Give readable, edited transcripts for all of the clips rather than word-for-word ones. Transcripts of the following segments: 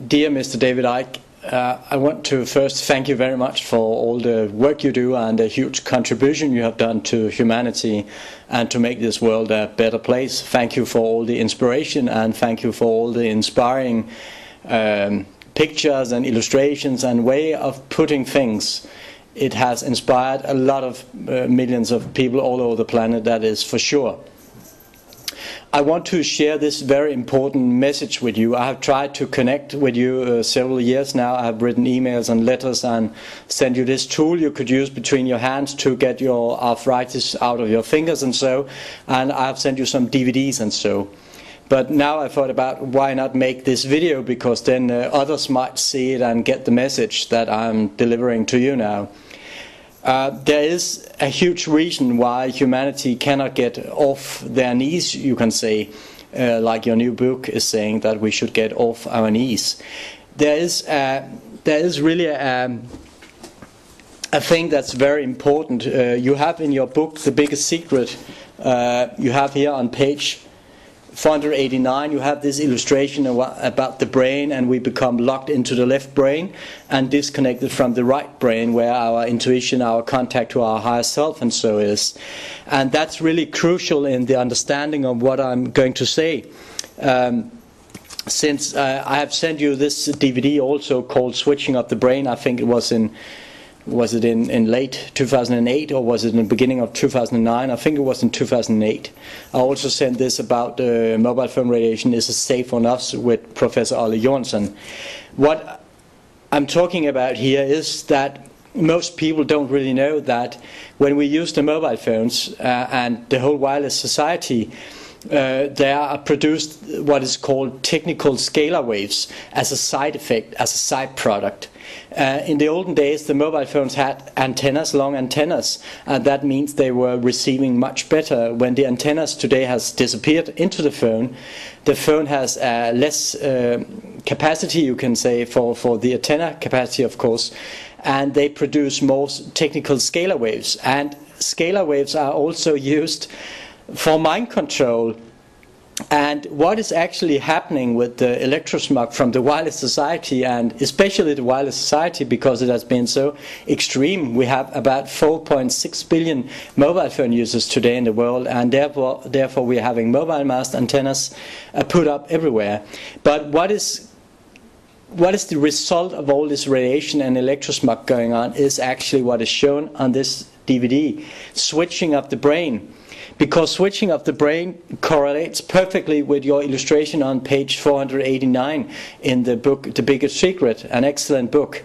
Dear Mr. David Icke, I want to first thank you very much for all the work you do and the huge contribution you have done to humanity and to make this world a better place. Thank you for all the inspiration and thank you for all the inspiring pictures and illustrations and way of putting things. It has inspired a lot of millions of people all over the planet, that is for sure. I want to share this very important message with you. I have tried to connect with you several years now. I have written emails and letters and sent you this tool you could use between your hands to get your arthritis out of your fingers and so. And I have sent you some DVDs and so. But now I thought about why not make this video, because then others might see it and get the message that I'm delivering to you now. There is a huge reason why humanity cannot get off their knees, you can say, like your new book is saying that we should get off our knees. There is really a thing that's very important. You have in your book, The Biggest Secret, you have here on page 489, you have this illustration about the brain, and we become locked into the left brain and disconnected from the right brain, where our intuition, our contact to our higher self and so is. And that's really crucial in the understanding of what I'm going to say. Since I have sent you this DVD also called Switching of the Brain, I think it was in late 2008 or was it in the beginning of 2009? I think it was in 2008. I also sent this about mobile phone radiation, is it safe on us, with Professor Ole Jonsson. What I'm talking about here is that most people don't really know that when we use the mobile phones and the whole wireless society, there are produced what is called technical scalar waves as a side effect, as a side product. In the olden days, the mobile phones had antennas, long antennas, and that means they were receiving much better. When the antennas today has disappeared into the phone has less capacity, you can say, for the antenna capacity, of course, and they produce more technical scalar waves. And scalar waves are also used for mind control. And what is actually happening with the electrosmog from the wireless society, and especially the wireless society, because it has been so extreme. We have about 4.6 billion mobile phone users today in the world, and therefore we are having mobile mast antennas put up everywhere. But what is the result of all this radiation and electrosmog going on is actually what is shown on this DVD, switching of the brain. Because switching of the brain correlates perfectly with your illustration on page 489 in the book The Biggest Secret, an excellent book.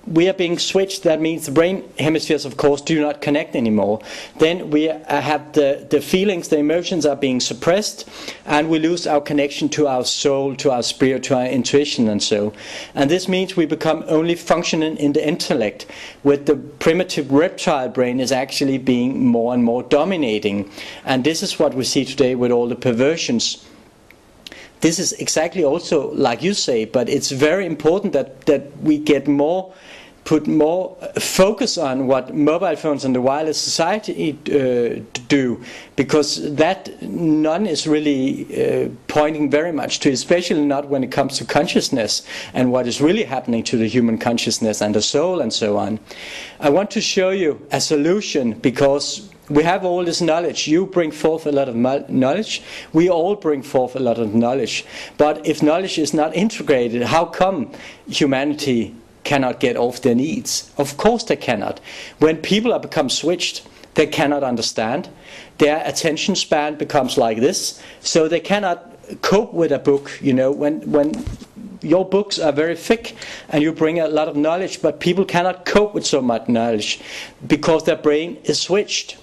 We are being switched. That means the brain hemispheres, of course, do not connect anymore. Then we have the feelings, the emotions are being suppressed, and we lose our connection to our soul, to our spirit, to our intuition and so. And this means we become only functioning in the intellect, with the primitive reptile brain is actually being more and more dominating. And this is what we see today with all the perversions. This is exactly also like you say, but it's very important that we get put more focus on what mobile phones and the wireless society do, because that none is really pointing very much to, especially not when it comes to consciousness and what is really happening to the human consciousness and the soul and so on. I want to show you a solution, because we have all this knowledge. You bring forth a lot of knowledge. We all bring forth a lot of knowledge. But if knowledge is not integrated, how come humanity cannot get off their knees? Of course they cannot. When people are become switched, they cannot understand. Their attention span becomes like this, so they cannot cope with a book. You know, when your books are very thick and you bring a lot of knowledge, but people cannot cope with so much knowledge because their brain is switched.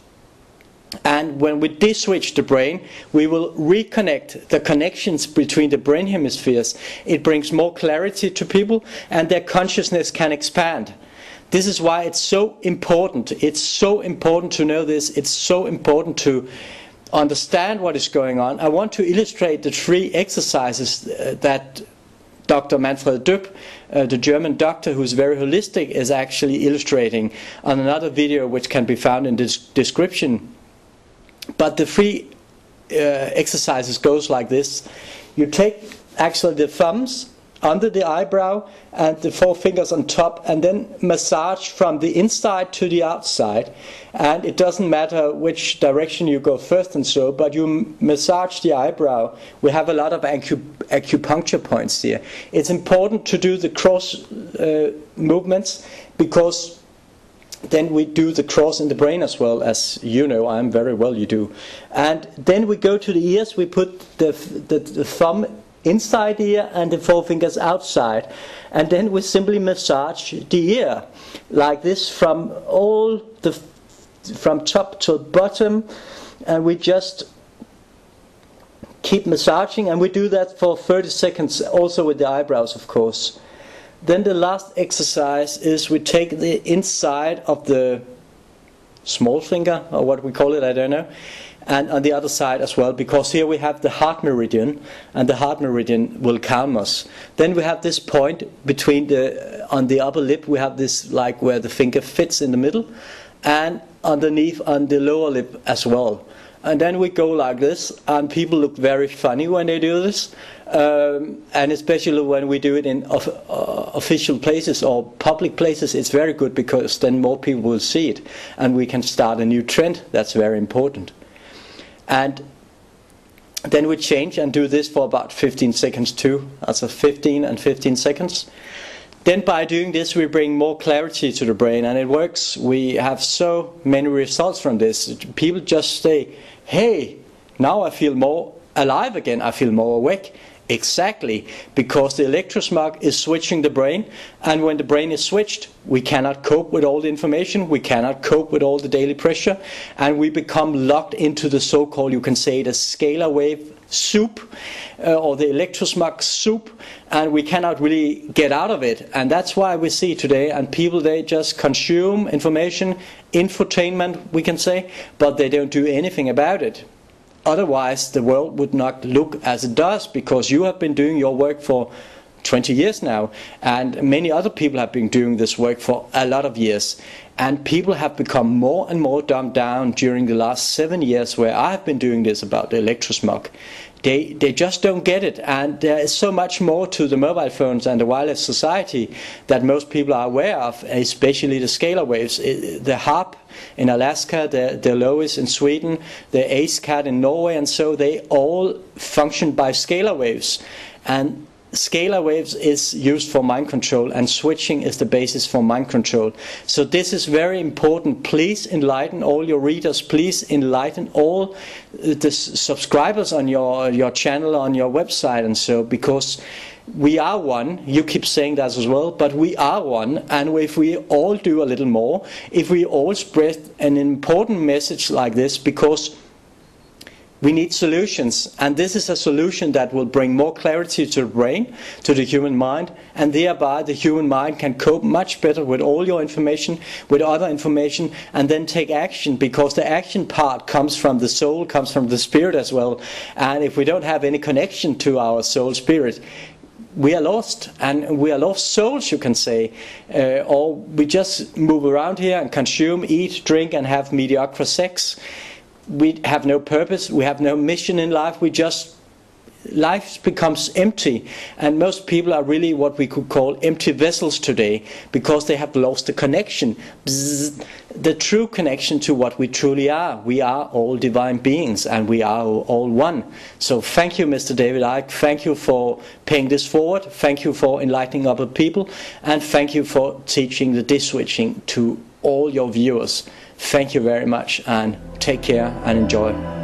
And when we de-switch the brain, we will reconnect the connections between the brain hemispheres. It brings more clarity to people, and their consciousness can expand. This is why it's so important. It's so important to know this. It's so important to understand what is going on. I want to illustrate the 3 exercises that Dr. Manfred Döpp, the German doctor who is very holistic, is actually illustrating on another video which can be found in this description. But the 3 exercises goes like this. You take actually the thumbs under the eyebrow and the 4 fingers on top, and then massage from the inside to the outside. And it doesn't matter which direction you go first and so, but you massage the eyebrow. We have a lot of acupuncture points here. It's important to do the cross movements, because then we do the cross in the brain as well, as you know, I'm very well, you do. And then we go to the ears. We put the thumb inside the ear and the 4 fingers outside, and then we simply massage the ear like this from top to bottom, and we just keep massaging, and we do that for 30 seconds also with the eyebrows, of course. Then the last exercise is we take the inside of the small finger, or what we call it, I don't know, and on the other side as well, because here we have the heart meridian, and the heart meridian will calm us. Then we have this point between on the upper lip, we have this like where the finger fits in the middle, and underneath on the lower lip as well. And then we go like this, and people look very funny when they do this, and especially when we do it in official places or public places. It's very good, because then more people will see it, and we can start a new trend. That's very important. And then we change and do this for about 15 seconds too, also 15 and 15 seconds. Then by doing this we bring more clarity to the brain, and it works. We have so many results from this. People just say, hey, now I feel more alive again, I feel more awake. Exactly, because the electrosmog is switching the brain, and when the brain is switched, we cannot cope with all the information, we cannot cope with all the daily pressure, and we become locked into the so-called, you can say, the scalar wave soup, or the electrosmog soup, and we cannot really get out of it. And that's why we see today, and people, they just consume information, infotainment, we can say, but they don't do anything about it. Otherwise, the world would not look as it does, because you have been doing your work for 20 years now, and many other people have been doing this work for a lot of years. And people have become more and more dumbed down during the last 7 years where I have been doing this about the electrosmog. They just don't get it, and there is so much more to the mobile phones and the wireless society that most people are aware of, especially the scalar waves. The HARP in Alaska, the LOIS in Sweden, the AceCat in Norway, and so they all function by scalar waves. And scalar waves is used for mind control, and switching is the basis for mind control. So this is very important. Please enlighten all your readers, please enlighten all the subscribers on your channel, on your website, and so, because we are one. You keep saying that as well, but we are one, and if we all do a little more, if we all spread an important message like this, because we need solutions, and this is a solution that will bring more clarity to the brain, to the human mind, and thereby the human mind can cope much better with all your information, with other information, and then take action, because the action part comes from the soul, comes from the spirit as well. And if we don't have any connection to our soul spirit, we are lost, and we are lost souls, you can say, or we just move around here and consume, eat, drink, and have mediocre sex. We have no purpose, we have no mission in life, life becomes empty, and most people are really what we could call empty vessels today, because they have lost the connection, the true connection to what we truly are. We are all divine beings, and we are all one. So thank you, Mr. David Icke, thank you for paying this forward, thank you for enlightening other people, and thank you for teaching the dish-switching to all your viewers. Thank you very much, and take care and enjoy.